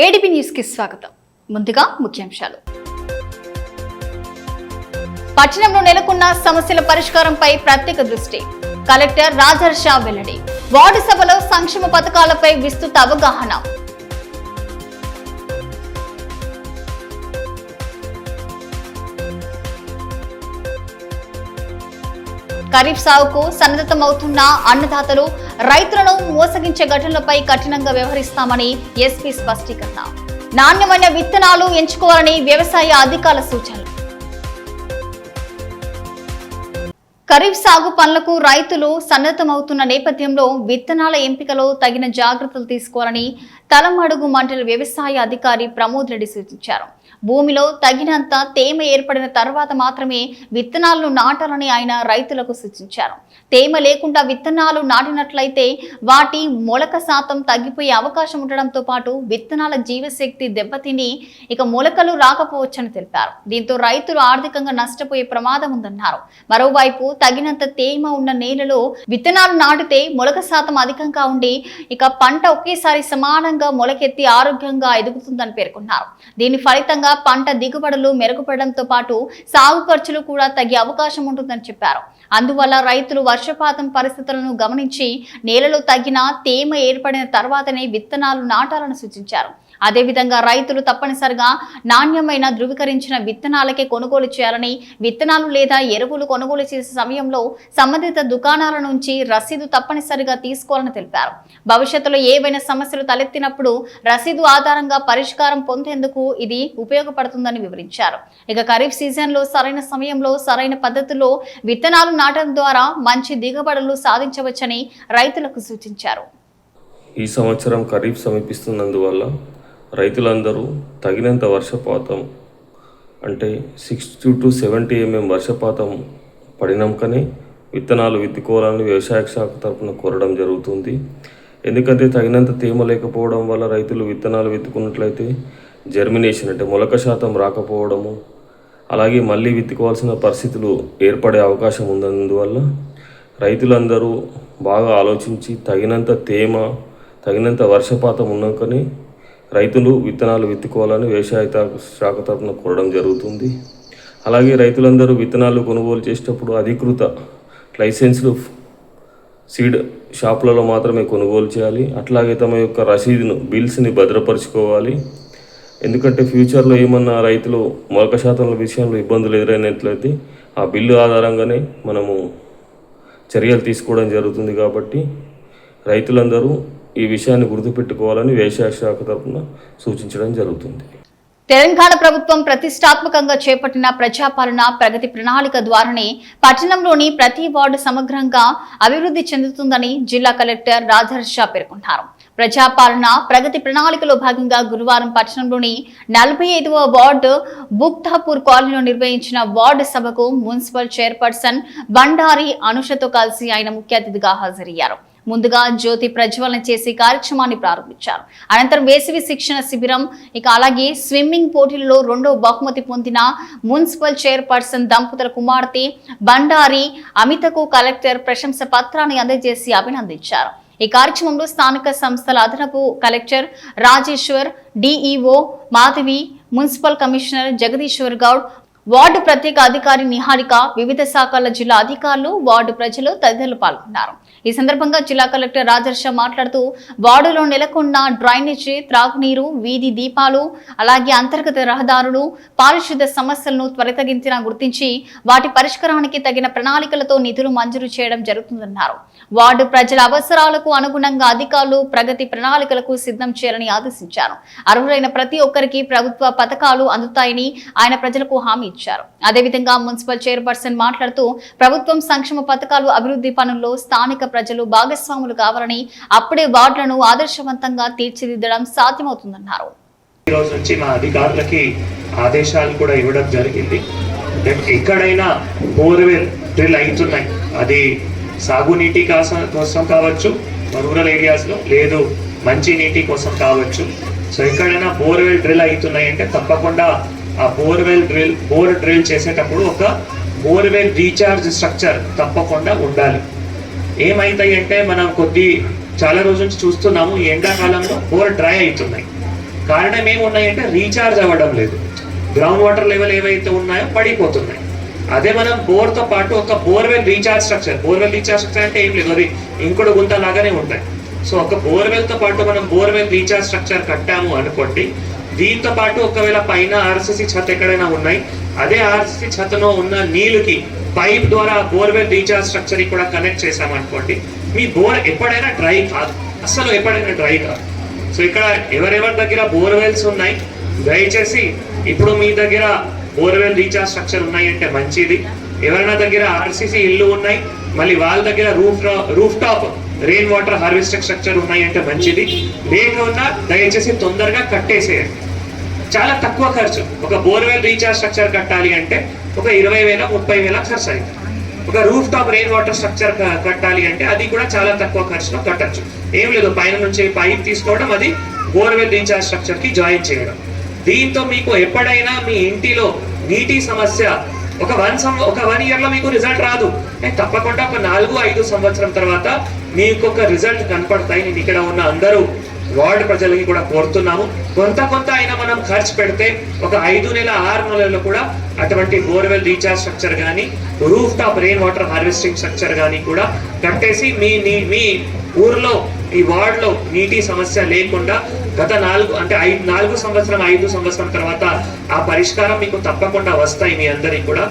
ADP news కి స్వాగతం. ముందుగా ముఖ్యాంశాలు. పట్టణంలో నెలకొన్న సమస్యల పరిష్కారంపై ప్రత్యేక దృష్టి. కలెక్టర్ రాజర్ష వెల్లడి. వార్డు సభలో సంక్షేమ పథకాలపై విస్తృత అవగాహన. ఖరీఫ్ సాగుకు సన్నద్ధమవుతున్న అన్నదాతలు, రైతులను మోసగించే ఘటనలపై కఠినంగా వ్యవహరిస్తామని ఎస్పీ స్పష్టీకరణ. నాణ్యమైన విత్తనాలు ఎంచుకోవాలని వ్యవసాయ అధికారుల సూచనలు. ఖరీఫ్ సాగు పనులకు రైతులు సన్నద్ధమవుతున్న నేపథ్యంలో విత్తనాల ఎంపికలో తగిన జాగ్రత్తలు తీసుకోవాలని తలమడుగు మండల వ్యవసాయ అధికారి ప్రమోద్ రెడ్డి సూచించారు. భూమిలో తగినంత తేమ ఏర్పడిన తర్వాత మాత్రమే విత్తనాలను నాటాలని ఆయన రైతులకు సూచించారు. తేమ లేకుండా విత్తనాలు నాటినట్లయితే వాటి మొలక శాతం తగ్గిపోయే అవకాశం ఉండడంతో పాటు విత్తనాల జీవశక్తి దెబ్బతిని ఇక మొలకలు రాకపోవచ్చని తెలిపారు. దీంతో రైతులు ఆర్థికంగా నష్టపోయే ప్రమాదం ఉందన్నారు. మరోవైపు తగినంత తేమ ఉన్న నేలలో విత్తనాలు నాటితే మొలక శాతం అధికంగా ఉండి ఇక పంట ఒకేసారి సమానంగా మొలకెత్తి ఆరోగ్యంగా ఎదుగుతుందని పేర్కొన్నారు. దీని ఫలితంగా పంట దిగుబడులు మెరుగుపడడంతో పాటు సాగు ఖర్చులు కూడా తగ్గే అవకాశం ఉంటుందని చెప్పారు. అందువల్ల రైతులు వర్షపాతం పరిస్థితులను గమనించి నేలలో తగిన తేమ ఏర్పడిన తర్వాతనే విత్తనాలు నాటాలని సూచించారు. అదేవిధంగా రైతులు తప్పనిసరిగా నాణ్యమైన ధృవీకరించిన విత్తనాలకే కొనుగోలు చేయాలని, విత్తనాలు లేదా ఎరువులు కొనుగోలు చేసే సమయంలో సంబంధిత దుకాణాల నుంచి రసీదు తప్పనిసరిగా తీసుకోవాలని తెలిపారు. భవిష్యత్తులో ఏవైనా సమస్యలు తలెత్తినప్పుడు రసీదు ఆధారంగా పరిష్కారం పొందేందుకు ఇది ఉపయోగపడుతుందని వివరించారు. ఇక ఖరీఫ్ సీజన్లో సరైన సమయంలో సరైన పద్ధతిలో విత్తనాలు నాటడం ద్వారా మంచి దిగుబడులు సాధించవచ్చని రైతులకు సూచించారు. ఈ సంవత్సరం ఖరీఫ్ సమీపిస్తున్నందువల్ల రైతులందరూ తగినంత వర్షపాతం అంటే 60 to 70 mm వర్షపాతం పడినాకనే విత్తనాలు విత్తుకోవాలని వ్యవసాయ శాఖ తరఫున కోరడం జరుగుతుంది. ఎందుకంటే తగినంత తేమ లేకపోవడం వల్ల రైతులు విత్తనాలు విత్తుకున్నట్లయితే జర్మినేషన్ అంటే మొలక శాతం రాకపోవడము, అలాగే మళ్ళీ విత్తుకోవాల్సిన పరిస్థితులు ఏర్పడే అవకాశం ఉన్నందువల్ల రైతులందరూ బాగా ఆలోచించి తగినంత తేమ తగినంత వర్షపాతం ఉన్నాకనే రైతులు విత్తనాలు విత్తుకోవాలని వ్యవసాయ శాఖ తరఫున కోరడం జరుగుతుంది. అలాగే రైతులందరూ విత్తనాలు కొనుగోలు చేసేటప్పుడు అధికృత లైసెన్స్డ్ సీడ్ షాపులలో మాత్రమే కొనుగోలు చేయాలి. అట్లాగే తమ యొక్క రసీదును బిల్స్ని భద్రపరుచుకోవాలి. ఎందుకంటే ఫ్యూచర్లో ఏమన్నా రైతులు మొలక శాతం విషయంలో ఇబ్బందులు ఎదురైనట్లయితే ఆ బిల్లు ఆధారంగానే మనము చర్యలు తీసుకోవడం జరుగుతుంది. కాబట్టి రైతులందరూ ఈ విషయాన్ని గుర్తుపెట్టుకోవాలని వ్యవసాయ శాఖ తరఫున సూచించడం జరుగుతుంది. తెలంగాణ ప్రభుత్వం ప్రతిష్టాత్మకంగా చేపట్టిన ప్రజాపాలన ప్రగతి ప్రణాళిక ద్వారానే పట్టణంలోని ప్రతి వార్డు సమగ్రంగా అభివృద్ధి చెందుతుందని జిల్లా కలెక్టర్ రాజర్ష పేర్కొన్నారు. ప్రజాపాలన ప్రగతి ప్రణాళికలో భాగంగా గురువారం పట్టణంలోని 45వ వార్డు బుక్తాపూర్ కాలనీలో నిర్వహించిన వార్డు సభకు మున్సిపల్ చైర్పర్సన్ బండారి అనుషతో కలిసి ఆయన ముఖ్య అతిథిగా హాజరయ్యారు. ముందుగా జ్యోతి ప్రజ్వలన చేసి కార్యక్రమాన్ని ప్రారంభించారు. అనంతరం వేసవి శిక్షణ శిబిరం, ఇక అలాగే స్విమ్మింగ్ పోటీలలో 2వ బహుమతి పొందిన మున్సిపల్ చైర్పర్సన్ దంపతుల కుమార్తె బండారి అమితకు కలెక్టర్ ప్రశంస పత్రాన్ని అందజేసి అభినందించారు. ఈ కార్యక్రమంలో స్థానిక సంస్థల అదనపు collector Rajeshwar, DEO Madhavi, municipal commissioner Jagadishwar Goud, ward ప్రత్యేక అధికారి నిహారిక, వివిధ శాఖల జిల్లా అధికారులు, వార్డు ప్రజలు తదితరులు పాల్గొన్నారు. ఈ సందర్భంగా జిల్లా కలెక్టర్ రాజర్ష మాట్లాడుతూ వార్డులో నెలకొన్న డ్రైనేజీ, త్రాగునీరు, వీధి దీపాలు, అలాగే అంతర్గత రహదారులు, పారిశుద్ధ్య సమస్యలను త్వరితగతిన గుర్తించి వాటి పరిష్కారానికి తగిన ప్రణాళికలతో నిధులు మంజూరు చేయడం జరుగుతుందన్నారు. వార్డు ప్రజల అవసరాలకు అనుగుణంగా అధికారులు ప్రగతి ప్రణాళికలకు సిద్ధం చేయాలని ఆదేశించారు. అర్హులైన ప్రతి ఒక్కరికి ప్రభుత్వ పథకాలు అందుతాయని ఆయన ప్రజలకు హామీ ఇచ్చారు. అదేవిధంగా మున్సిపల్ చైర్పర్సన్ మాట్లాడుతూ ప్రభుత్వం సంక్షేమ పథకాలు అభివృద్ధి పనుల్లో స్థానిక ప్రజలు భాగస్వాములు కావాలని, అప్పుడే వార్డులను ఆదర్శవంతంగా తీర్చిదిద్దడం సాధ్యమవుతుందన్నారు. ఈ రోజు నుంచి మా అధికారులకి ఆదేశాలు కూడా ఇవ్వడం జరిగింది. ఎక్కడైనా బోర్వెల్ డ్రిల్ అవుతున్నాయి, అది సాగునీటి కోసం కావచ్చు, రూరల్ ఏరియాస్లో, లేదు మంచి నీటి కోసం కావచ్చు. సో ఎక్కడైనా బోర్వెల్ డ్రిల్ అవుతున్నాయి అంటే తప్పకుండా ఆ బోర్ డ్రిల్ చేసేటప్పుడు ఒక బోర్వెల్ రీఛార్జ్ స్ట్రక్చర్ తప్పకుండా ఉండాలి. ఏమైతాయి అంటే మనం చాలా రోజు నుంచి చూస్తున్నాము, ఈ ఎండాకాలంలో బోర్ డ్రై అవుతున్నాయి. కారణం ఏమున్నాయంటే రీఛార్జ్ అవ్వడం లేదు, గ్రౌండ్ వాటర్ లెవెల్ ఏవైతే ఉన్నాయో పడిపోతున్నాయి. అదే మనం బోర్తో పాటు ఒక బోర్వెల్ రీఛార్జ్ స్ట్రక్చర్ అంటే ఏం లేదు, అది ఇంకొక గుంత లాగానే ఉంటాయి. సో ఒక బోర్వెల్తో పాటు మనం బోర్వెల్ రీఛార్జ్ స్ట్రక్చర్ కట్టాము అనుకోండి, దీంతో పాటు ఒకవేళ పైన ఆర్సీసీ ఛత్ ఎక్కడైనా ఉన్నాయి, అదే ఆర్సీసీ ఛత్లో ఉన్న నీళ్ళకి పైప్ ద్వారా బోర్వెల్ రీఛార్జ్ స్ట్రక్చర్ కూడా కనెక్ట్ చేసామనుకోండి, మీ బోర్ ఎప్పుడైనా డ్రై కాదు, అసలు ఎప్పుడైనా డ్రై కాదు. సో ఇక్కడ ఎవరెవరి దగ్గర బోర్వెల్స్ ఉన్నాయి, దయచేసి ఇప్పుడు మీ దగ్గర బోర్వెల్ రీఛార్జ్ స్ట్రక్చర్ ఉన్నాయంటే మంచిది. ఎవరైనా దగ్గర ఆర్సీసీ ఇల్లు ఉన్నాయి, మళ్ళీ వాళ్ళ దగ్గర roof top rain water harvesting structure ఉన్నాయంటే మంచిది. లేకుండా దయచేసి తొందరగా కట్టేసేయండి. చాలా తక్కువ ఖర్చు. ఒక బోర్వెల్ రీఛార్జ్ స్ట్రక్చర్ కట్టాలి అంటే ఒక 20,000 30,000 ఖర్చు అవుతుంది. ఒక roof top rain water structure కట్టాలి అంటే అది కూడా చాలా తక్కువ ఖర్చులో కట్టచ్చు. ఏం లేదు, పైన నుంచి పైప్ తీసుకోవడం, అది బోర్వెల్ రీఛార్జ్ స్ట్రక్చర్ కి జాయిన్ చేయడం. దీంతో మీకు ఎప్పుడైనా మీ ఇంటిలో నీటి సమస్య ఒక 1 ఇయర్ లో మీకు రిజల్ట్ రాదు, తప్పకుండా ఒక 4-5 సంవత్సరం తర్వాత మీకు ఒక రిజల్ట్ కనపడతాయి. నేను ఇక్కడ ఉన్న అందరూ వార్డు ప్రజలకి కూడా కోరుతున్నాము, కొంత అయినా మనం ఖర్చు పెడితే ఒక 5 నెల 6 నెలల్లో కూడా అటువంటి బోర్వెల్ రీఛార్జ్ స్ట్రక్చర్ కానీ roof top rain water harvesting structure కానీ కూడా కట్టేసి మీ ఊర్లో ఈ వార్డులో నీటి సమస్య లేకుండా గత 4 సంవత్సరం 5 సంవత్సరం తర్వాత ఆ పరిష్కారం మీకు తప్పకుండా వస్తాయి మీ అందరికి కూడా.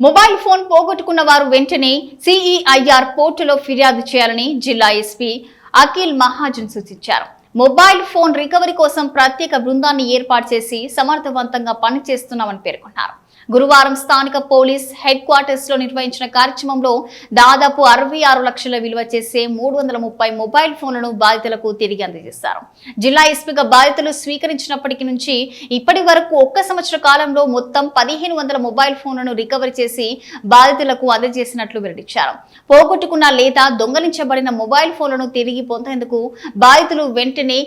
మొబైల్ ఫోన్ పోగొట్టుకున్న వారు వెంటనే సిఈఐఆర్ పోర్టులో ఫిర్యాదు చేయాలని జిల్లా ఎస్పీ అఖిల్ మహాజన్ సూచించారు. మొబైల్ ఫోన్ రికవరీ కోసం ప్రత్యేక బృందాన్ని ఏర్పాటు చేసి సమర్థవంతంగా పనిచేస్తున్నామని పేర్కొన్నారు. గురువారం స్థానిక పోలీస్ హెడ్ క్వార్టర్స్ లో నిర్వహించిన కార్యక్రమంలో దాదాపు 66 లక్షల విలువ చేసే 330 మొబైల్ ఫోన్లను బాధితులకు తిరిగి అందజేశారు. జిల్లా ఎస్పీగా బాధితులు స్వీకరించినప్పటి నుంచి ఇప్పటి వరకు 1 సంవత్సర కాలంలో మొత్తం 1500 మొబైల్ ఫోన్లను రికవరీ చేసి బాధితులకు అందజేసినట్లు వెల్లడించారు. పోగొట్టుకున్న లేదా దొంగలించబడిన మొబైల్ ఫోన్లను తిరిగి పొందేందుకు బాధితులు వెంటనే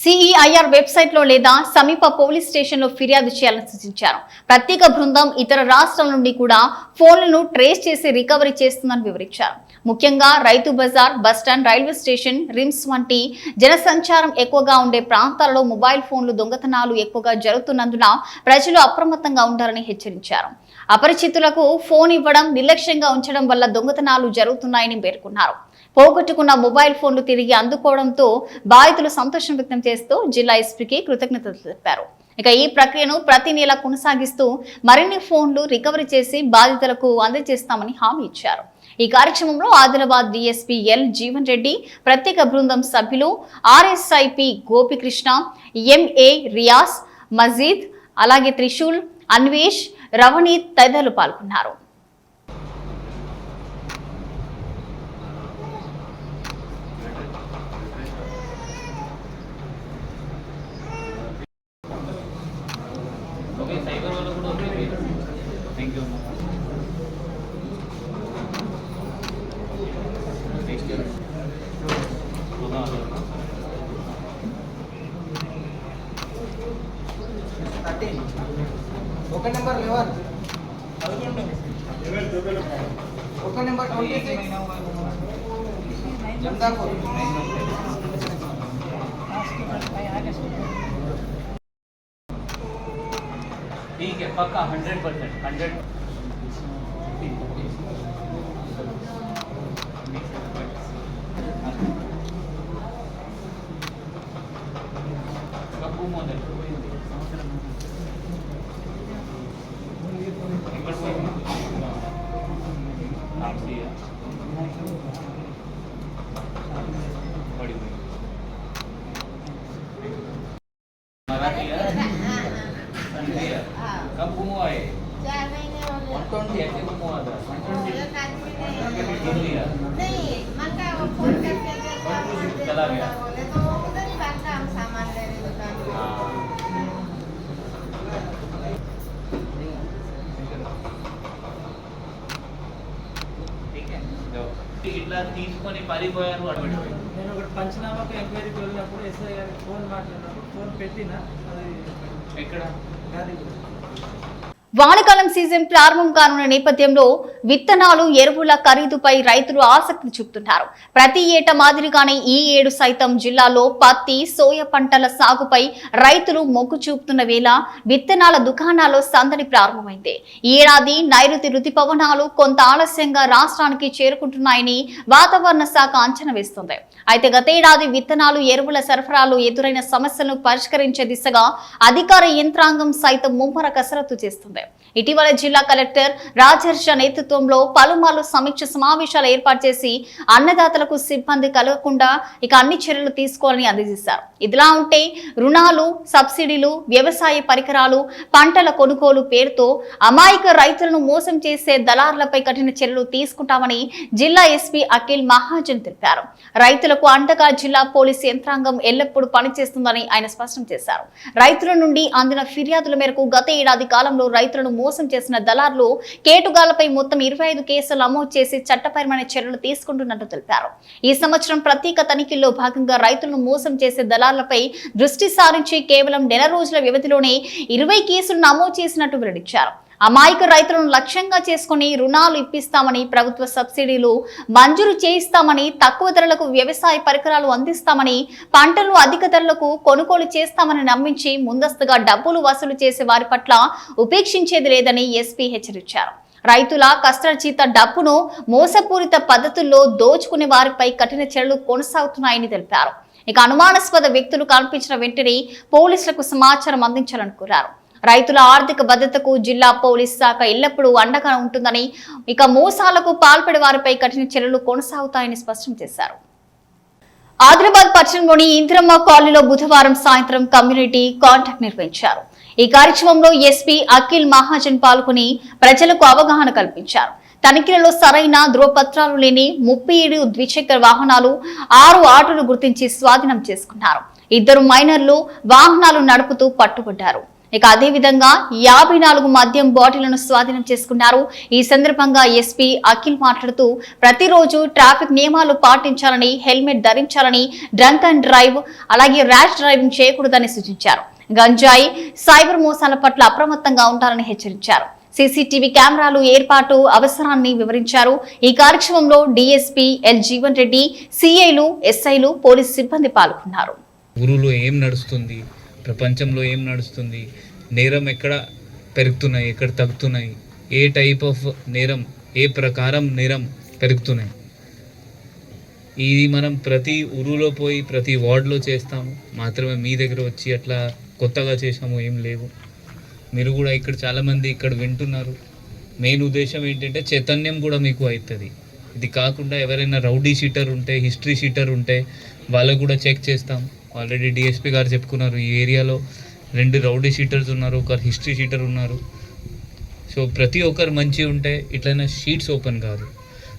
సిఈఐఆర్ వెబ్సైట్ లో లేదా సమీప పోలీస్ స్టేషన్ లో ఫిర్యాదు చేయాలని సూచించారు. ప్రత్యేక బృందం ఇతర రాష్ట్రాల నుండి కూడా ఫోన్లను ట్రేస్ చేసి రికవరీ చేస్తుందని వివరించారు. ముఖ్యంగా Rythu Bazar, bus stand, railway station, RIMS వంటి జనసంచారం ఎక్కువగా ఉండే ప్రాంతాలలో మొబైల్ ఫోన్లు దొంగతనాలు ఎక్కువగా జరుగుతున్నందున ప్రజలు అప్రమత్తంగా ఉండాలని హెచ్చరించారు. అపరిచితులకు ఫోన్ ఇవ్వడం, నిర్లక్ష్యంగా ఉంచడం వల్ల దొంగతనాలు జరుగుతున్నాయని పేర్కొన్నారు. పోగొట్టుకున్న మొబైల్ ఫోన్లు తిరిగి అందుకోవడంతో బాధితులు సంతోషం వ్యక్తం చేస్తూ జిల్లా ఎస్పీకి కృతజ్ఞతలు తెలిపారు. ఇక ఈ ప్రక్రియను ప్రతి నెల కొనసాగిస్తూ మరిన్ని ఫోన్లు రికవరీ చేసి బాధితులకు అందజేస్తామని హామీ ఇచ్చారు. ఈ కార్యక్రమంలో ఆదిలాబాద్ డీఎస్పీ ఎల్ జీవన్ రెడ్డి, ప్రత్యేక బృందం సభ్యులు ఆర్ఎస్ఐపి గోపికృష్ణ, ఎంఏ రియాజ్, మజీద్, అలాగే త్రిశూల్, అన్వేష్, రవణీత్ తదితరులు పాల్గొన్నారు. ఒక నెంబర్ 11 ఒక నెంబర్ 26 జందాపూర్ ठीक है पक्का 100% 100 कब मोदल कब घूमो आए 4 महीने हो गए 120 ऐसे घूमो आता 120 आदमी नहीं नहीं मन का वो फोन करके चला गया बोले तो वो उधर ही भागता हम सामान लेने दुकान पे ठीक है ఇట్లా తీసుకొని పారిపోయారు అడ్మిట్ నేను ఒకటి పంచనామాకు ఎంక్వైరీకి వెళ్ళినప్పుడు ఎస్ఐ గారికి ఫోన్ మాట్లాడినప్పుడు ఫోన్ పెట్టినా అది ఎక్కడ గాది వానాకాలం సీజన్ ప్రారంభం కానున్న నేపథ్యంలో విత్తనాలు ఎరువుల ఖరీదుపై రైతులు ఆసక్తి చూపుతున్నారు. ప్రతి ఏటా మాదిరిగానే ఈ ఏడు సైతం జిల్లాలో పత్తి, సోయా పంటల సాగుపై రైతులు మొగ్గు చూపుతున్న వేళ విత్తనాల దుకాణాల్లో సందడి ప్రారంభమైంది. ఈ ఏడాది నైరుతి రుతుపవనాలు కొంత ఆలస్యంగా రాష్ట్రానికి చేరుకుంటున్నాయని వాతావరణ శాఖ అంచనా వేస్తుంది. అయితే గతేడాది విత్తనాలు, ఎరువుల సరఫరాలో ఎదురైన సమస్యలను పరిష్కరించే దిశగా అధికార యంత్రాంగం సైతం ముమ్మర కసరత్తు చేస్తుంది. ఇటీవల జిల్లా కలెక్టర్ రాజహర్ష నేతృత్వంలో పలుమార్లు సమీక్ష సమావేశాలు ఏర్పాటు చేసి అన్నదాతలకు సిబ్బంది కలగకుండా అన్ని చర్యలు తీసుకోవాలని ఆదేశించారు. ఇదిలా ఉంటే రుణాలు, సబ్సిడీలు, వ్యవసాయ పరికరాలు, పంటల కొనుగోలు పేరుతో అమాయక రైతులను మోసం చేసే దళారులపై కఠిన చర్యలు తీసుకుంటామని జిల్లా ఎస్పీ అఖిల్ మహాజన్ తెలిపారు. రైతులకు అండగా జిల్లా పోలీసు యంత్రాంగం ఎల్లప్పుడూ పనిచేస్తుందని ఆయన స్పష్టం చేశారు. రైతుల నుండి అందిన ఫిర్యాదుల మేరకు గత ఏడాది కాలంలో రైతులను మోసం చేసిన దళారులు కేటుగాళ్లపై మొత్తం 25 కేసులు నమోదు చేసి చట్టపరమైన చర్యలు తీసుకుంటున్నట్టు తెలిపారు. ఈ సంవత్సరం ప్రత్యేక తనిఖీల్లో భాగంగా రైతులను మోసం చేసే దళారులపై దృష్టి సారించి కేవలం నెల రోజుల వ్యవధిలోనే 20 కేసులు నమోదు చేసినట్టు వెల్లడించారు. అమాయక రైతులను లక్ష్యంగా చేసుకుని రుణాలు ఇప్పిస్తామని, ప్రభుత్వ సబ్సిడీలు మంజూరు చేయిస్తామని, తక్కువ ధరలకు వ్యవసాయ పరికరాలు అందిస్తామని, పంటలు అధిక ధరలకు కొనుగోలు చేస్తామని నమ్మించి ముందస్తుగా డబ్బులు వసూలు చేసే వారి పట్ల ఉపేక్షించేది లేదని ఎస్పీ హెచ్చరించారు. రైతుల కష్టార్జిత డబ్బును మోసపూరిత పద్ధతుల్లో దోచుకునే వారిపై కఠిన చర్యలు కొనసాగుతున్నాయని తెలిపారు. అనుమానాస్పద వ్యక్తులు కనిపించిన వెంటనే పోలీసులకు సమాచారం అందించాలని కోరారు. రైతుల ఆర్థిక భద్రతకు జిల్లా పోలీస్ శాఖ ఎల్లప్పుడూ అండగా ఉంటుందని, మోసాలకు పాల్పడే వారిపై కఠిన చర్యలు కొనసాగుతాయని స్పష్టం చేశారు. ఆదిలాబాద్ పట్టణంలోని ఇంద్రమ్మ కాలనీలో బుధవారం సాయంత్రం కమ్యూనిటీ కాంటాక్ట్ నిర్వహించారు. ఈ కార్యక్రమంలో ఎస్పీ అఖిల్ మహాజన్ పాల్గొని ప్రజలకు అవగాహన కల్పించారు. తనిఖీలలో సరైన ధృవపత్రాలు లేని 37 ద్విచక్ర వాహనాలు, 6 ఆటోలు గుర్తించి స్వాధీనం చేసుకున్నారు. 2 మైనర్లు వాహనాలు నడుపుతూ పట్టుబడ్డారు. అదేవిధంగా 54 మద్యం బాటిళ్లను స్వాధీనం చేసుకున్నారు. ఈ సందర్భంగా ఎస్పీ అఖిల్ మాట్లాడుతూ ప్రతిరోజు ట్రాఫిక్ నియమాలు పాటించాలని, హెల్మెట్ ధరించాలని, డ్రంక్ అండ్ డ్రైవ్ అలాగే ర్యాష్ డ్రైవింగ్ చేయకూడదని సూచించారు. గంజాయి, సైబర్ మోసాల పట్ల అప్రమత్తంగా ఉండాలని హెచ్చరించారు. సీసీటీవీ కెమెరాలు ఏర్పాటు అవసరాన్ని వివరించారు. ఈ కార్యక్రమంలో డీఎస్పీ ఎల్ జీవన్ రెడ్డి, సిఐలు, ఎస్ఐలు, పోలీసు సిబ్బంది పాల్గొన్నారు. ఊరులో ఏం నడుస్తుంది, ప్రపంచంలో ఏం నడుస్తుంది, నేరం ఎక్కడ పెరుగుతున్నాయి, ఎక్కడ తగ్గుతున్నాయి, ఏ టైప్ ఆఫ్ నేరం, ఏ ప్రకారం నేరం పెరుగుతున్నాయి, ఇది మనం ప్రతి ఊరులో పోయి ప్రతి వార్డులో చేస్తాము. మాత్రమే మీ దగ్గర వచ్చి అట్లా కొత్తగా చేసాము ఏం లేవు. మీరు కూడా ఇక్కడ చాలామంది ఇక్కడ వింటున్నారు. మెయిన్ ఉద్దేశం ఏంటంటే చైతన్యం కూడా మీకు అవుతుంది. ఇది కాకుండా ఎవరైనా రౌడీ షీటర్ ఉంటే, హిస్టరీ షీటర్ ఉంటే వాళ్ళకు కూడా చెక్ చేస్తాం. ఆల్రెడీ డిఎస్పీ గారు చెప్పుకున్నారు, ఈ ఏరియాలో 2 రౌడీ షీటర్స్ ఉన్నారు, 1 హిస్టరీ షీటర్ ఉన్నారు. సో ప్రతి ఒక్కరు మంచి ఉంటే ఇట్లయినా షీట్స్ ఓపెన్ కాదు.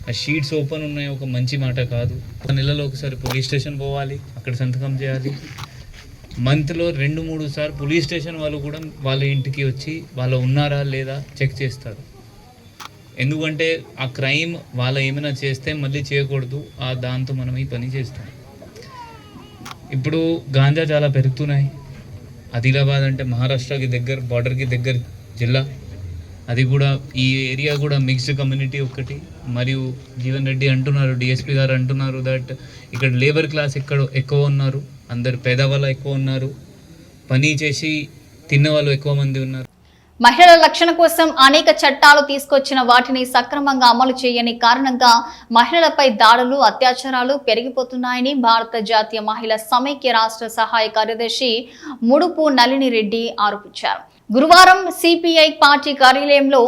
ఆ షీట్స్ ఓపెన్ ఉన్నాయి ఒక మంచి మాట కాదు. 1 నెలలో ఒకసారి పోలీస్ స్టేషన్ పోవాలి, అక్కడ సంతకం చేయాలి. మంత్లో 2-3 సార్లు పోలీస్ స్టేషన్ వాళ్ళు కూడా వాళ్ళ ఇంటికి వచ్చి వాళ్ళు ఉన్నారా లేదా చెక్ చేస్తారు. ఎందుకంటే ఆ క్రైమ్ వాళ్ళు ఏమైనా చేస్తే మళ్ళీ చేయకూడదు, దాంతో మనం ఈ పని చేస్తాం. ఇప్పుడు గాంజా చాలా పెరుగుతున్నాయి. ఆదిలాబాద్ అంటే మహారాష్ట్రకి దగ్గర, బార్డర్కి దగ్గర జిల్లా. అది కూడా ఈ ఏరియా కూడా మిక్స్డ్ కమ్యూనిటీ ఒకటి. మరియు జీవన్ రెడ్డి అంటున్నారు, డిఎస్పీ గారు అంటున్నారు దట్ ఇక్కడ లేబర్ క్లాస్ ఎక్కువ ఉన్నారు, అందరు పేదవాళ్ళు ఎక్కువ ఉన్నారు, పని చేసి తిన్న వాళ్ళు ఎక్కువ మంది ఉన్నారు. మహిళల రక్షణ కోసం అనేక చట్టాలు తీసుకొచ్చిన వాటిని సక్రమంగా అమలు చేయని కారణంగా మహిళలపై దాడులు, అత్యాచారాలు పెరిగిపోతున్నాయని భారత జాతీయ మహిళా సమైక్య రాష్ట్ర సహాయ కార్యదర్శి ముడుపు నళిని రెడ్డి ఆరోపించారు. గురువారం సిపిఐ పార్టీ కార్యాలయంలో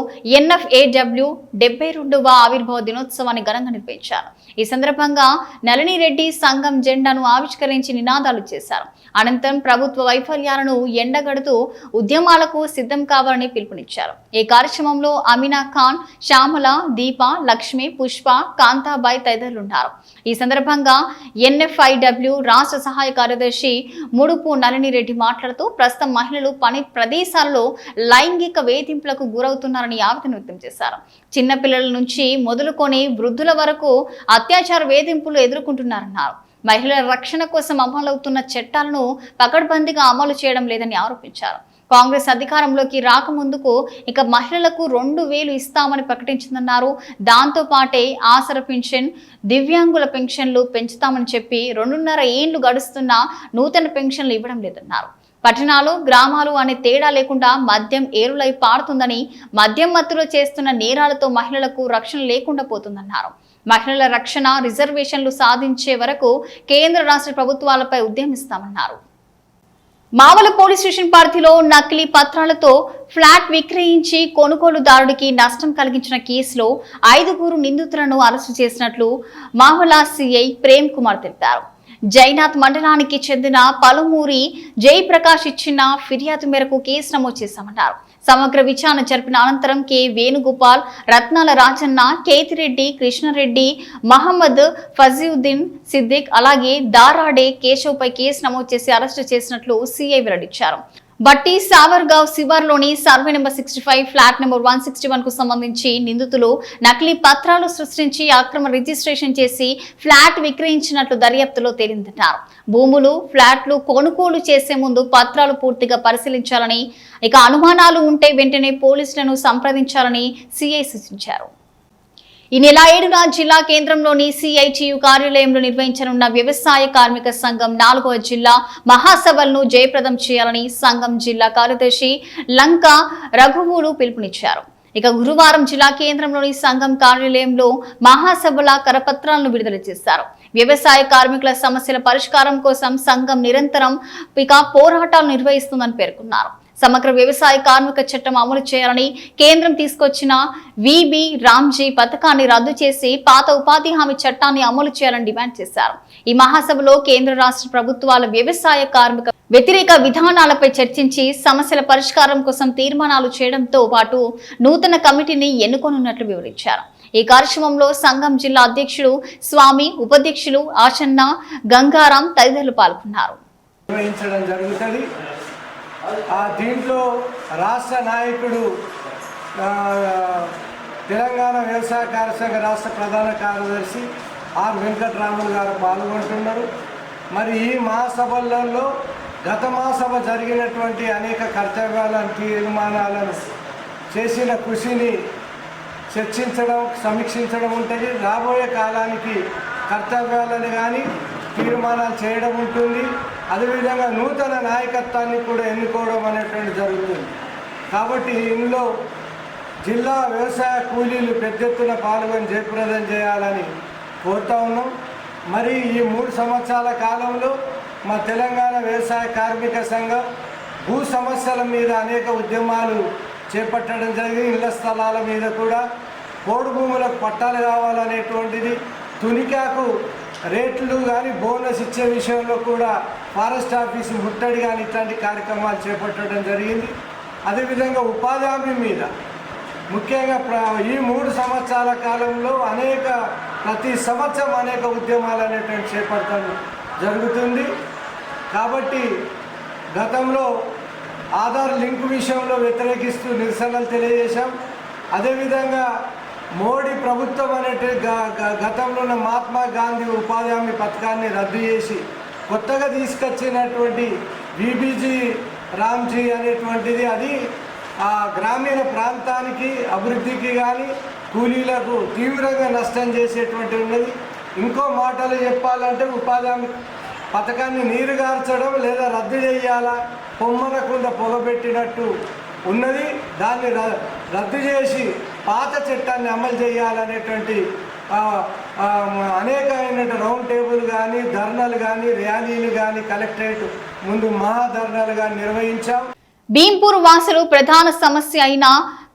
NFAW 72వ ఆవిర్భావ దినోత్సవాన్ని ఘనంగా నిర్వహించారు. ఈ సందర్భంగా నళిని రెడ్డి సంఘం జెండాను ఆవిష్కరించి నినాదాలు చేశారు. అనంతరం ప్రభుత్వ వైఫల్యాలను ఎండగడుతూ ఉద్యమాలకు సిద్ధం కావాలని పిలుపునిచ్చారు. ఈ కార్యక్రమంలో అమీనా ఖాన్, శ్యామల, దీప, లక్ష్మి, పుష్ప, కాంతాబాయ్ తదితరులున్నారు. ఈ సందర్భంగా NFIW రాష్ట్ర సహాయ కార్యదర్శి ముడుపు నళిని రెడ్డి మాట్లాడుతూ ప్రస్తుతం మహిళలు పని ప్రదేశాలలో లైంగిక వేధింపులకు గురవుతున్నారని ఆవేదన వ్యక్తం చేశారు. చిన్నపిల్లల నుంచి మొదలుకొని వృద్ధుల వరకు అత్యాచార వేధింపులు ఎదుర్కొంటున్నారన్నారు. మహిళల రక్షణ కోసం అమలవుతున్న చట్టాలను పకడ్బందీగా అమలు చేయడం లేదని ఆరోపించారు. కాంగ్రెస్ అధికారంలోకి రాకముందుకు ఇక మహిళలకు 2,000 ఇస్తామని ప్రకటించిందన్నారు. దాంతో పాటే ఆసర పెన్షన్, దివ్యాంగుల పెన్షన్లు పెంచుతామని చెప్పి 2.5 ఏళ్లు గడుస్తున్నా నూతన పెన్షన్లు ఇవ్వడం లేదన్నారు. పట్టణాలు, గ్రామాలు అనే తేడా లేకుండా మద్యం ఏరులై పారుతుందని, మద్యం మత్తులో చేస్తున్న నేరాలతో మహిళలకు రక్షణ లేకుండా పోతుందన్నారు. మహిళల రక్షణ, రిజర్వేషన్లు సాధించే వరకు కేంద్ర రాష్ట్ర ప్రభుత్వాలపై ఉద్యమిస్తామన్నారు. మావల పోలీస్ స్టేషన్ పరిధిలో నకిలీ పత్రాలతో ఫ్లాట్ విక్రయించి కొనుగోలుదారుడికి నష్టం కలిగించిన కేసులో 5 నిందితులను అరెస్టు చేసినట్లు మావల సిఐ ప్రేమ్ కుమార్ తెలిపారు. జైనాథ్ మండలానికి చెందిన పలుమూరి జయప్రకాష్ ఇచ్చిన ఫిర్యాదు మేరకు కేసు నమోదు చేశామన్నారు. సమగ్ర విచారణ జరిపిన అనంతరం కె వేణుగోపాల్, రత్నాల రాజన్న, కేతిరెడ్డి, కృష్ణారెడ్డి, మహమ్మద్ ఫజీవుద్దీన్ సిద్దిక్, అలాగే దారాడే కేశవ్ పై కేసు నమోదు చేసి అరెస్టు చేసినట్లు సిఐ వెల్లడించారు. బట్టి సావర్గావ్ శివార్లోని సర్వే నెంబర్ 65, ఫ్లాట్ నెంబర్ 161 కు సంబంధించి నిందితులు నకిలీ పత్రాలు సృష్టించి అక్రమ రిజిస్ట్రేషన్ చేసి ఫ్లాట్ విక్రయించినట్లు దర్యాప్తులో తేలిందన్నారు. భూములు, ఫ్లాట్లు కొనుగోలు చేసే ముందు పత్రాలు పూర్తిగా పరిశీలించాలని, ఇక అనుమానాలు ఉంటే వెంటనే పోలీసులను సంప్రదించాలని సిఐ సూచించారు. ఈ నెల 7న జిల్లా కేంద్రంలోని సిఐటియు కార్యాలయంలో నిర్వహించనున్న వ్యవసాయ కార్మిక సంఘం 4వ జిల్లా మహాసభలను జయప్రదం చేయాలని సంఘం జిల్లా కార్యదర్శి లంక రఘువులు పిలుపునిచ్చారు. ఇక గురువారం జిల్లా కేంద్రంలోని సంఘం కార్యాలయంలో మహాసభల కరపత్రాలను విడుదల చేశారు. వ్యవసాయ కార్మికుల సమస్యల పరిష్కారం కోసం సంఘం నిరంతరం పోరాటాలు నిర్వహిస్తుందని పేర్కొన్నారు. సమగ్ర వ్యవసాయ కార్మిక చట్టం అమలు చేయాలని, కేంద్రం తీసుకొచ్చిన విబి రామ్జీ పథకాన్ని రద్దు చేసి పాత ఉపాధి హామీ చట్టాన్ని అమలు చేయాలని డిమాండ్ చేశారు. ఈ మహాసభలో కేంద్ర రాష్ట్ర ప్రభుత్వాల వ్యవసాయ కార్మిక వ్యతిరేక విధానాలపై చర్చించి సమస్యల పరిష్కారం కోసం తీర్మానాలు చేయడంతో పాటు నూతన కమిటీని ఎన్నుకోనున్నట్లు వివరించారు. ఈ కార్యక్రమంలో సంఘం జిల్లా అధ్యక్షుడు స్వామి, ఉపాధ్యక్షులు ఆచన్న, గంగారాం తదితరులు పాల్గొన్నారు. దీంట్లో రాష్ట్ర నాయకుడు తెలంగాణ వ్యవసాయ కార్యశాఖ రాష్ట్ర ప్రధాన కార్యదర్శి ఆర్ వెంకటరాములు గారు పాల్గొంటున్నారు. మరి ఈ మహాసభలలో గత మహాసభ జరిగినటువంటి అనేక కర్తవ్యాలను, తీర్మానాలను చేసిన కృషిని చర్చించడం, సమీక్షించడం ఉంటుంది. రాబోయే కాలానికి కర్తవ్యాలను కానీ తీర్మానాలు చేయడం ఉంటుంది. అదేవిధంగా నూతన నాయకత్వాన్ని కూడా ఎన్నుకోవడం అనేటువంటి జరుగుతుంది. కాబట్టి ఇందులో జిల్లా వ్యవసాయ కూలీలు పెద్ద ఎత్తున పాల్గొని జయప్రదం చేయాలని కోరుతా ఉన్నాం. మరి ఈ 3 సంవత్సరాల కాలంలో మా తెలంగాణ వ్యవసాయ కార్మిక సంఘం భూ సమస్యల మీద అనేక ఉద్యమాలు చేపట్టడం జరిగింది. ఇళ్ల స్థలాల మీద కూడా, పోడు భూములకు పట్టాలు కావాలనేటువంటిది, తునికాకు రేట్లు కానీ బోనస్ ఇచ్చే విషయంలో కూడా ఫారెస్ట్ ఆఫీసు ముట్టడి కానీ ఇట్లాంటి కార్యక్రమాలు చేపట్టడం జరిగింది. అదేవిధంగా ఉపాధి హామీ మీద ముఖ్యంగా ఈ 3 సంవత్సరాల కాలంలో ప్రతి సంవత్సరం అనేక ఉద్యమాలు అనేటువంటి చేపట్టడం జరుగుతుంది. కాబట్టి గతంలో ఆధార్ లింక్ విషయంలో వ్యతిరేకిస్తూ నిరసనలు తెలియజేశాం. అదేవిధంగా మోడీ ప్రభుత్వం గతంలో ఉన్న మహాత్మా గాంధీ ఉపాధి హామీ పథకాన్ని రద్దు చేసి కొత్తగా తీసుకొచ్చినటువంటి విబిజీ రామ్జీ అనేటువంటిది, అది ఆ గ్రామీణ ప్రాంతానికి అభివృద్ధికి కానీ కూలీలకు తీవ్రంగా నష్టం చేసేటువంటి ఉన్నది. ఇంకో మాటలు చెప్పాలంటే ఉపాధి హామీ పథకాన్ని నీరుగార్చడం లేదా రద్దు చేయాలా, పొమ్మనకుండా పొగబెట్టినట్టు ఉన్నది. దాన్ని రద్దు చేసి పాత చట్టాన్ని అమలు చేయాలనేటువంటి అనేకమైన రౌండ్ టేబుల్ కానీ, ధర్నాలు కానీ, ర్యాలీలు కానీ, కలెక్టరేట్ ముందు మహాధర్నాలు కానీ నిర్వహించాం. భీంపూర్ వాసులు ప్రధాన సమస్య అయిన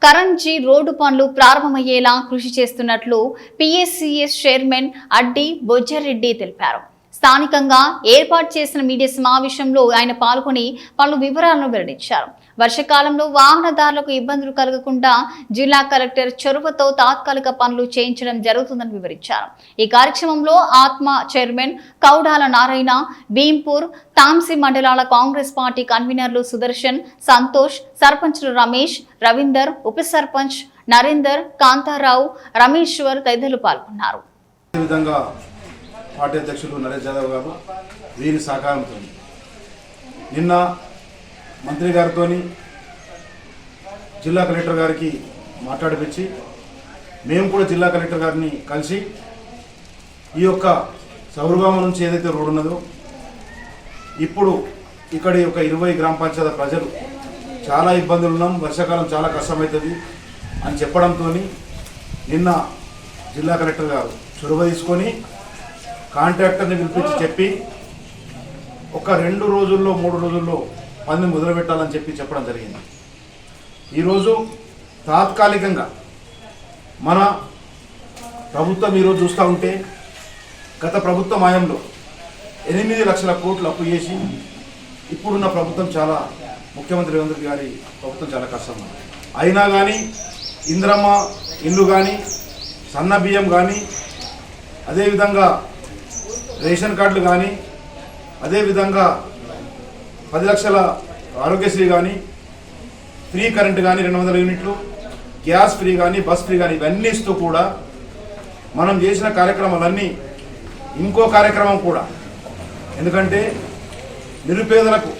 కరంజీ రోడ్డు పనులు ప్రారంభమయ్యేలా కృషి చేస్తున్నట్లు పిఎస్సిఎస్ చైర్మన్ అడ్డి బొజ్జరెడ్డి తెలిపారు. స్థానికంగా ఏర్పాటు చేసిన మీడియా సమావేశంలో ఆయన పాల్గొని పలు వివరాలను వెల్లడించారు. వర్షకాలంలో వాహనదారులకు ఇబ్బందులు కలగకుండా జిల్లా కలెక్టర్ చొరవతో తాత్కాలిక పనులు చేయించడం జరుగుతుందని వివరించారు. ఈ కార్యక్రమంలో ఆత్మ చైర్మన్ కౌడాల నారాయణ, భీంపూర్, తాంసి మండలాల కాంగ్రెస్ పార్టీ కన్వీనర్లు సుదర్శన్, సంతోష్, సర్పంచ్లు రమేష్, రవీందర్, ఉప సర్పంచ్ నరేందర్, కాంతారావు, రమేశ్వర్ తదితరులు పాల్గొన్నారు. పార్టీ అధ్యక్షులు నరేష్ యాదవ్ గారు వీరి సహకారంతో నిన్న మంత్రి గారితో జిల్లా కలెక్టర్ గారికి మాట్లాడిపించి మేము కూడా జిల్లా కలెక్టర్ గారిని కలిసి ఈ యొక్క సౌరగామ నుంచి ఏదైతే రోడ్డు ఉన్నదో ఇప్పుడు ఇక్కడ ఒక 20 గ్రామ పంచాయతీ ప్రజలు చాలా ఇబ్బందులు ఉన్నాం, వర్షాకాలం చాలా కష్టమవుతుంది అని చెప్పడంతో నిన్న జిల్లా కలెక్టర్ గారు చొరవ తీసుకొని కాంట్రాక్టర్ని పిలిపించి చెప్పి ఒక 2 రోజుల్లో 3 రోజుల్లో పని మొదలుపెట్టాలని చెప్పడం జరిగింది. ఈరోజు తాత్కాలికంగా మన ప్రభుత్వం ఈరోజు చూస్తూ ఉంటే గత ప్రభుత్వం హయాంలో 8 లక్షల కోట్లు అప్పు చేసి ఇప్పుడున్న ప్రభుత్వం చాలా ముఖ్యమంత్రి రేవంత్ గారి ప్రభుత్వం చాలా కష్టం అయినా కానీ ఇంద్రమ్మ ఇల్లు కానీ సన్న బియ్యం కానీ అదేవిధంగా రేషన్ కార్డులు కానీ అదేవిధంగా 10 లక్షల ఆరోగ్యశ్రీ కానీ ఫ్రీ కరెంట్ కానీ 200 యూనిట్లు గ్యాస్ ఫ్రీ కానీ బస్ ఫ్రీ కానీ ఇవన్నీ ఇస్తూ కూడా మనం చేసిన కార్యక్రమాలన్నీ ఇంకో కార్యక్రమం కూడా, ఎందుకంటే నిరుపేదలకు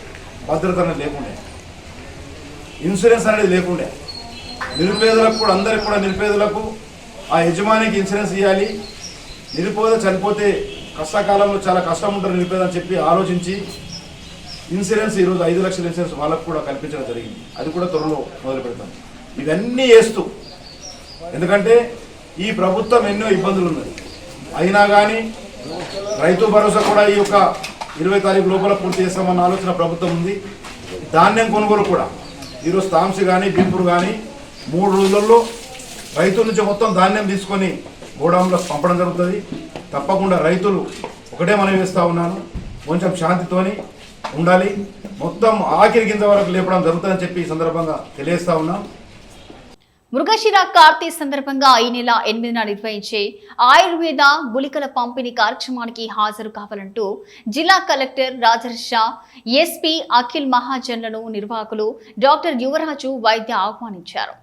భద్రత అనేది లేకుండే, ఇన్సూరెన్స్ అనేది లేకుండే, నిరుపేదలకు కూడా అందరికి కూడా నిరుపేదలకు ఆ యజమానికి ఇన్సూరెన్స్ ఇవ్వాలి, నిరుపేద చనిపోతే కష్టకాలంలో చాలా కష్టం ఉంటారు నిరుపేద అని చెప్పి ఆలోచించి ఇన్సూరెన్స్ ఈరోజు 5 లక్షల ఇన్సూరెన్స్ వాళ్ళకు కూడా కల్పించడం జరిగింది. అది కూడా త్వరలో మొదలు పెడతాం. ఇవన్నీ చేస్తూ, ఎందుకంటే ఈ ప్రభుత్వం ఎన్నో ఇబ్బందులు ఉన్నాయి అయినా కానీ రైతు భరోసా కూడా ఈ యొక్క 20 తారీఖు లోపల పూర్తి చేస్తామన్న ఆలోచన ప్రభుత్వం ఉంది. ధాన్యం కొనుగోలు కూడా ఈరోజు తాంసి కానీ బింపుడు కానీ 3 రోజుల్లో రైతుల నుంచి మొత్తం ధాన్యం తీసుకొని గోడౌన్లో పంపడం జరుగుతుంది. తప్పకుండా రైతులు ఒకటే మనవి వేస్తూ ఉన్నాను, కొంచెం శాంతితోని ఉండాలి, మొత్తం ఆఖరి కింద వరకు లేపడం జరుగుతుందని చెప్పి ఈ సందర్భంగా తెలియజేస్తా ఉన్నాం. మృగశిర కార్తీ సందర్భంగా ఈ నెల 8న నిర్వహించే ఆయుర్వేద గుళికల పంపిణీ కార్యక్రమానికి హాజరు కావాలంటూ జిల్లా కలెక్టర్ రాజర్ష ఎస్పీ అఖిల్ మహాజన్లను నిర్వాహకులు డాక్టర్ యువరాజు వైద్య ఆహ్వానించారు.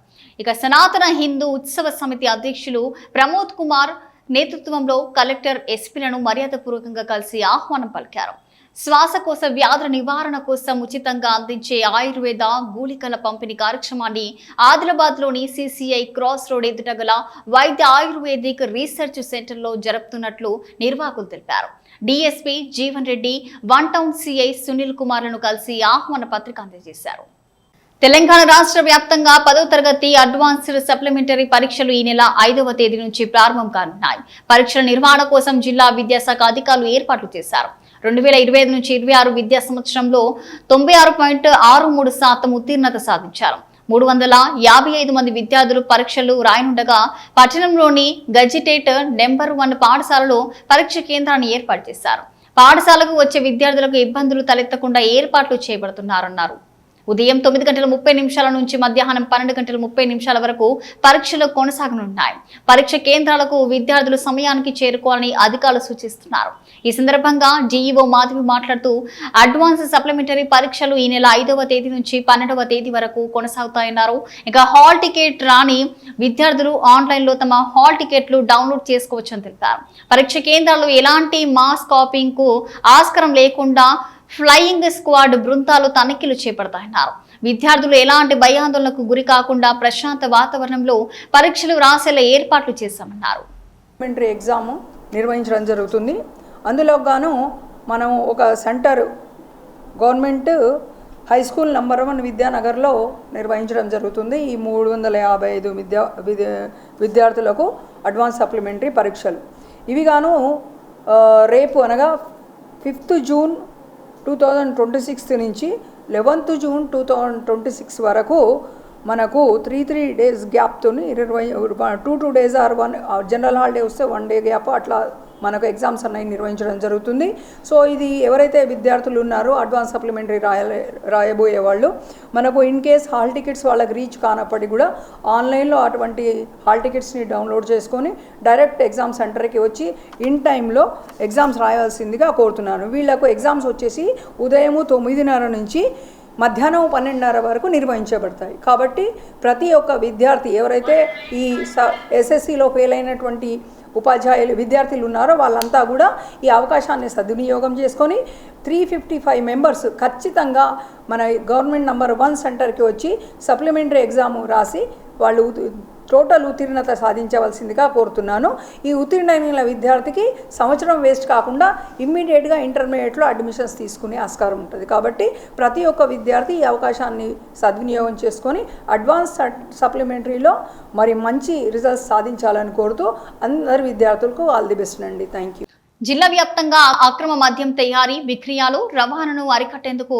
ఇక సనాతన హిందూ ఉత్సవ సమితి అధ్యక్షులు ప్రమోద్ కుమార్ నేతృత్వంలో కలెక్టర్ ఎస్పీలను మర్యాదపూర్వకంగా కలిసి ఆహ్వానం పలికారు. శ్వాసకోశ వ్యాధుల నివారణ కోసం ఉచితంగా అందించే ఆయుర్వేద గూళికల పంపిణీ కార్యక్రమాన్ని ఆదిలాబాద్లోని సిసిఐ క్రాస్ రోడ్ ఎదుట గల వైద్య ఆయుర్వేదిక్ రీసెర్చ్ సెంటర్లో జరుపుతున్నట్లు నిర్వాహకులు తెలిపారు. DSP Jeevan Reddy, 1 town CI Sunil కుమార్లను కలిసి ఆహ్వాన పత్రిక అందజేశారు. తెలంగాణ రాష్ట్ర వ్యాప్తంగా 10వ తరగతి అడ్వాన్స్డ్ సప్లిమెంటరీ పరీక్షలు ఈ నెల 5వ తేదీ నుంచి ప్రారంభం కానున్నాయి. పరీక్షల నిర్వహణ కోసం జిల్లా విద్యాశాఖ అధికారులు ఏర్పాట్లు చేశారు. 2025 నుంచి 26 విద్యా సంవత్సరంలో 96.63% ఉత్తీర్ణత సాధించారు. 355 మంది విద్యార్థులు పరీక్షలు రాయనుండగా పట్టణంలోని గజిటేట్ నెంబర్ 1 పాఠశాలలో పరీక్ష కేంద్రాన్ని ఏర్పాటు చేశారు. పాఠశాలకు వచ్చే విద్యార్థులకు ఇబ్బందులు తలెత్తకుండా ఏర్పాట్లు చేయబడుతున్నారన్నారు. ఉదయం 9:30 నుంచి మధ్యాహ్నం 12:30 వరకు పరీక్షలు కొనసాగనున్నాయి. పరీక్ష కేంద్రాలకు విద్యార్థులు సమయానికి చేరుకోవాలని అధికారులు సూచిస్తున్నారు. ఈ సందర్భంగా డిఈఓ మాధవి మాట్లాడుతూ అడ్వాన్స్ సప్లిమెంటరీ పరీక్షలు ఈ నెల 5వ తేదీ నుంచి 12వ తేదీ వరకు కొనసాగుతాయన్నారు. ఇక హాల్ టికెట్ రాని విద్యార్థులు ఆన్లైన్లో తమ హాల్ టికెట్లు డౌన్లోడ్ చేసుకోవచ్చని తెలిపారు. పరీక్ష కేంద్రాల్లో ఎలాంటి మాస్ కాపింగ్ కు ఆస్కారం లేకుండా ఫ్లయింగ్ స్క్వాడ్ బృందాలు తనిఖీలు చేపడతాయన్నారు. విద్యార్థులు ఎలాంటి భయాందోళనకు గురి కాకుండా ప్రశాంత వాతావరణంలో పరీక్షలు రాసేలా ఏర్పాట్లు చేశామన్నారు. సప్లిమెంటరీ ఎగ్జామ్ నిర్వహించడం జరుగుతుంది. అందులో గాను మనం ఒక centre government high spool number 1 విద్యానగర్లో నిర్వహించడం జరుగుతుంది. ఈ 355 విద్యార్థులకు అడ్వాన్స్ సప్లిమెంటరీ పరీక్షలు ఇవి గాను రేపు అనగా 5th జూన్ 2026 నుంచి 11th జూన్ 2026 వరకు మనకు 3 డేస్ గ్యాప్తో 2 డేస్ ఆర్ 1 జనరల్ హాలిడే వస్తే 1 డే గ్యాప్ అట్లా మనకు ఎగ్జామ్స్ అన్నీ నిర్వహించడం జరుగుతుంది. సో ఇది ఎవరైతే విద్యార్థులు ఉన్నారో అడ్వాన్స్ సప్లిమెంటరీ రాయబోయే వాళ్ళు మనకు ఇన్ కేస్ హాల్ టికెట్స్ వాళ్ళకి రీచ్ కానప్పటికీ కూడా ఆన్లైన్లో అటువంటి హాల్ టికెట్స్ని డౌన్లోడ్ చేసుకొని డైరెక్ట్ ఎగ్జామ్ సెంటర్కి వచ్చి ఇన్ టైంలో ఎగ్జామ్స్ రాయాల్సిందిగా కోరుతున్నాను. వీళ్ళకు ఎగ్జామ్స్ వచ్చేసి ఉదయం 9:30 నుంచి మధ్యాహ్నం 12:30 వరకు నిర్వహించబడతాయి. కాబట్టి ప్రతి ఒక్క విద్యార్థి ఎవరైతే ఈ ఎస్ఎస్సిలో ఫెయిల్ అయినటువంటి ఉపాధ్యాయులు విద్యార్థులు ఉన్నారో వాళ్ళంతా కూడా ఈ అవకాశాన్ని సద్వినియోగం చేసుకొని 355 మెంబర్స్ ఖచ్చితంగా మన గవర్నమెంట్ నంబర్ 1 సెంటర్కి వచ్చి సప్లిమెంటరీ ఎగ్జామ్ రాసి వాళ్ళు టోటల్ ఉత్తీర్ణత సాధించవలసిందిగా కోరుతున్నాను. ఈ ఉత్తీర్ణమైన విద్యార్థికి సంవత్సరం వేస్ట్ కాకుండా ఇమ్మీడియట్గా ఇంటర్మీడియట్లో అడ్మిషన్స్ తీసుకునే ఆస్కారం ఉంటుంది. కాబట్టి ప్రతి ఒక్క విద్యార్థి ఈ అవకాశాన్ని సద్వినియోగం చేసుకొని అడ్వాన్స్ సప్లిమెంటరీలో మరి మంచి రిజల్ట్స్ సాధించాలని కోరుతూ అందరి విద్యార్థులకు ఆల్ ది బెస్ట్ అండి. Thank you. జిల్లా వ్యాప్తంగా అక్రమ మద్యం తయారీ, విక్రయాలు, రవాణాను అరికట్టేందుకు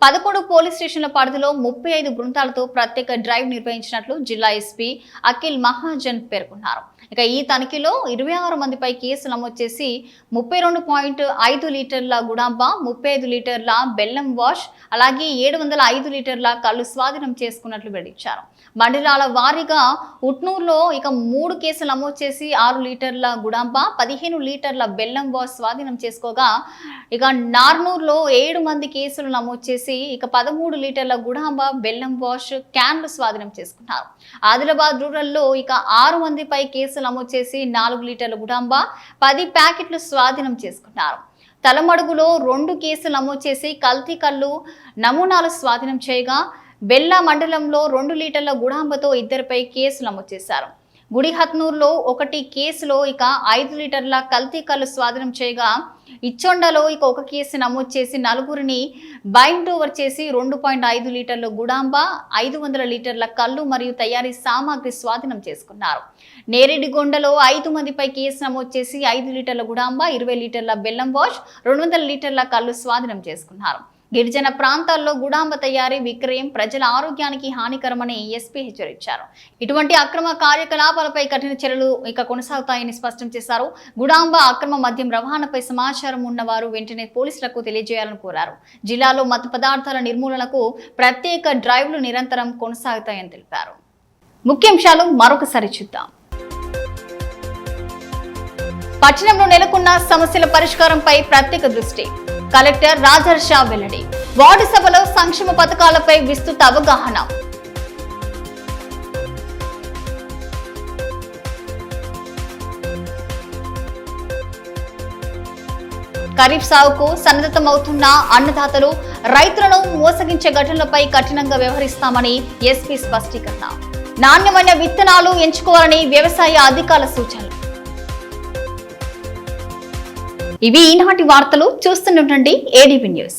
11 పోలీస్ స్టేషన్ల పరిధిలో 35 బృందాలతో ప్రత్యేక డ్రైవ్ నిర్వహించినట్లు జిల్లా ఎస్పీ అఖిల్ మహాజన్ పేర్కొన్నారు. ఇక ఈ తనిఖీలో 26 మందిపై కేసులు నమోదు చేసి 32.5 లీటర్ల గుడాంబ, 35 లీటర్ల బెల్లం వాష్, అలాగే 705 లీటర్ల కళ్ళు స్వాధీనం చేసుకున్నట్లు వెల్లడించారు. మండలాల వారీగా ఉట్నూరులో ఇక 3 కేసులు నమోదు చేసి 6 లీటర్ల గుడాంబ, 15 లీటర్ల బెల్లం వాష్ స్వాధీనం చేసుకోగా, ఇక నార్నూరులో 7 మంది కేసులు నమోదు చేసి ఇక 13 లీటర్ల గుడాంబ, బెల్లం వాష్ క్యాన్లు స్వాధీనం చేసుకున్నారు. ఆదిలాబాద్ రూరల్లో ఇక 6 మందిపై కేసులు నమోదు చేసి 4 లీటర్ల గుడాంబ, 10 ప్యాకెట్లు స్వాధీనం చేసుకున్నారు. తలమడుగులో 2 కేసులు నమోదు చేసి కల్తీ కళ్ళు నమూనాలు స్వాధీనం చేయగా, బెల్లా మండలంలో 2 లీటర్ల గుడాంబతో 2పై కేసులు నమోదు చేశారు. గుడిహత్నూరులో 1 కేసులో ఇక 5 లీటర్ల కల్తీ కళ్ళు స్వాధీనం చేయగా, ఇచ్చొండలో ఇక 1 కేసు నమోదు చేసి 4గురిని బైండ్ ఓవర్ చేసి 2.5 లీటర్ల గుడాంబ, 500 లీటర్ల కళ్ళు మరియు తయారీ సామాగ్రి స్వాధీనం చేసుకున్నారు. నేరేడిగొండలో 5 మందిపై కేసు నమోదు చేసి 5 లీటర్ల గుడాంబ, 20 లీటర్ల బెల్లం వాష్, 200 లీటర్ల కళ్ళు స్వాధీనం చేసుకున్నారు. గిరిజన ప్రాంతాల్లో గుడాంబ తయారీ, విక్రయం ప్రజల ఆరోగ్యానికి హానికరమని ఎస్పీ హెచ్చరించారు. ఇటువంటి అక్రమ కార్యకలాపాలపై కఠిన చర్యలు ఇక కొనసాగుతాయని స్పష్టం చేశారు. గుడాంబ అక్రమ మద్యం రవాణాపై సమాచారం ఉన్నవారు వెంటనే పోలీసులకు తెలియజేయాలని కోరారు. జిల్లాలో మత్తు పదార్థాల నిర్మూలనకు ప్రత్యేక డ్రైవ్లు నిరంతరం కొనసాగుతాయని తెలిపారు. ముఖ్యాంశాలు మరొకసారి చూద్దాం. పట్టణంలో నెలకొన్న సమస్యల పరిష్కారంపై ప్రత్యేక దృష్టి. కలెక్టర్ రాజర్ష వెల్లడి. వార్డు సభలో సంక్షేమ పథకాలపై విస్తృత అవగాహన. ఖరీఫ్ సాగుకు సన్నద్ధమవుతున్న అన్నదాతలు, రైతులను మోసగించే ఘటనలపై కఠినంగా వ్యవహరిస్తామని ఎస్పీ స్పష్టీకరణ. నాణ్యమైన విత్తనాలు ఎంచుకోవాలని వ్యవసాయ అధికారుల సూచనలు. ఇవి ఈనాటి వార్తలు. చూస్తూనే ఉండండి ఏడీబీ న్యూస్.